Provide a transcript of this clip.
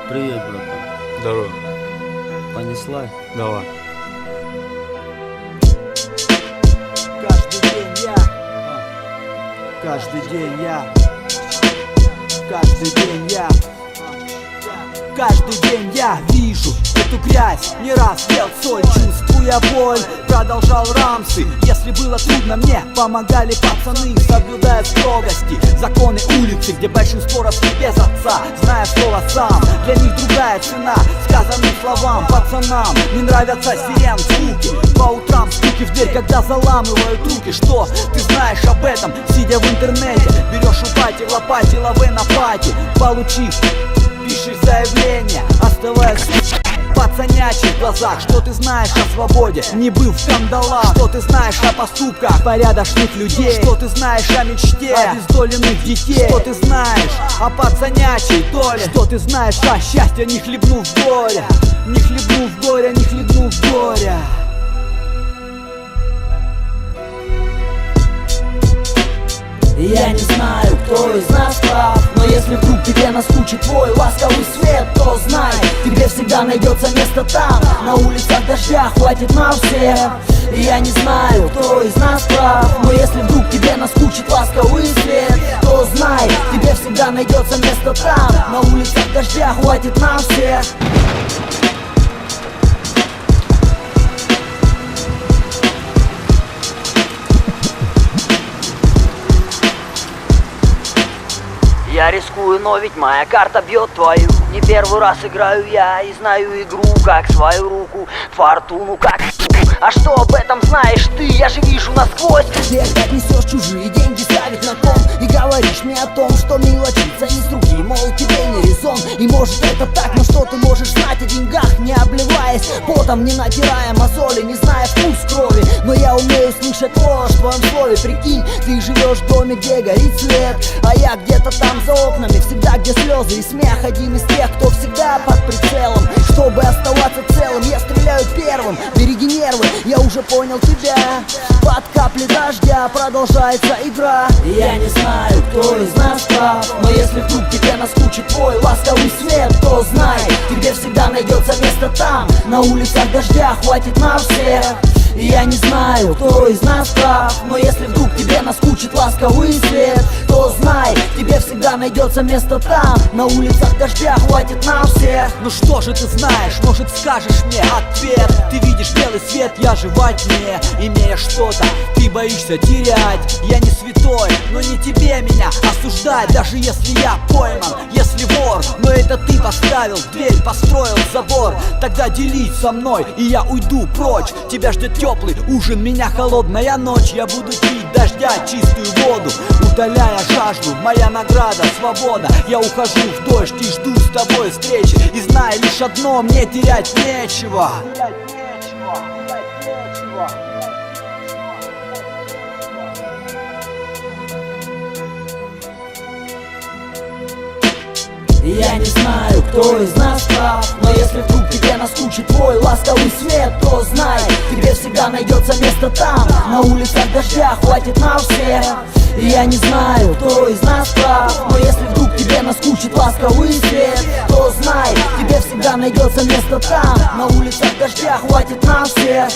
Привет, братан. Здорово. Понесла? Давай. Каждый день я, каждый день я, каждый день я, каждый день я вижу эту грязь. Не раз ел соль, чувствуя боль, продолжал рамсы. Если было трудно, мне помогали пацаны, соблюдая строгости законы улицы, где большинство росли без отца, зная слово сам. Для них другая цена сказанным словам. Пацанам не нравятся сирен звуки, по утрам стуки в дверь, когда заламывают руки. Что ты знаешь об этом, сидя в интернете? Берешь у пати в лопате, лавы на пати. Получив, пишешь заявление, оставаясь пацанячий в глазах. Что ты знаешь о свободе, не был в кандалах? Что ты знаешь о поступках порядочных людей? Что ты знаешь о мечте обездоленных детей? Что ты знаешь о пацанячей доле? Что ты знаешь о счастье, не хлебнув горя? Не хлебнув горя, не хлебнув горя. Я не знаю, кто из нас прав, но если вдруг тебе наскучит твой ласковый свет, то знай, тебе всегда найдется место там. На улицах дождя хватит на всех. Я не знаю, кто из нас прав, но если вдруг тебе наскучит ласковый свет, то знай, тебе всегда найдется место там. На улицах дождя хватит на всех. Я рискую, но ведь моя карта бьет твою. Не первый раз играю я и знаю игру как свою руку, фортуну как а что об этом знаешь ты? Я же вижу насквозь. Ты опять несешь чужие деньги, ставить на кон и говоришь мне о том, что мелочиться не с руки, мол, тебе не резон. И может это так, но что ты можешь знать о деньгах, не обливаясь потом, не натирая мозоли, не зная вкус крови? Но я умею слышать ложь в твоем слове. Прикинь, ты живешь в доме, где горит свет, а я где-то там за окнами, всегда где слезы и смех. Один из тех, кто всегда под прицелом. Чтобы оставаться целым, я стреляю первым. Береги нервы, я уже понял тебя. Под капли дождя продолжается игра. Я не знаю, кто из нас прав, но если вдруг тебе наскучит твой ласковый свет, то знай, тебе всегда найдется место там. На улицах дождя хватит на всех. Я не знаю, кто из нас прав, но если вдруг тебе наскучит ласковый свет, то знай, тебе всегда найдется место там. На улицах дождя хватит на всех. Ну что же ты знаешь, может скажешь мне ответ? Ты видишь белый свет, я же во тьме, имея что-то, ты боишься терять. Я не святой, но не тебе меня осуждать, даже если я пойман, если вор. Но это ты поставил дверь, построил забор. Тогда делись со мной, и я уйду прочь. Тебя ждет теплый ужин, меня холодная ночь. Я буду пить дождя чистую воду, удаляя жажду. Моя награда — свобода. Я ухожу в дождь и жду с тобой встречи, и знаю лишь одно: мне терять нечего. Я не знаю, кто из нас прав, но если вдруг тебе наскучит твой ласковый свет, то знай, тебе всегда найдется место там. На улицах дождя хватит на всех. Я не знаю, кто из нас прав, но если вдруг тебе наскучит ласковый свет, то знай, тебе всегда найдется место там. На улицах дождя хватит на всех.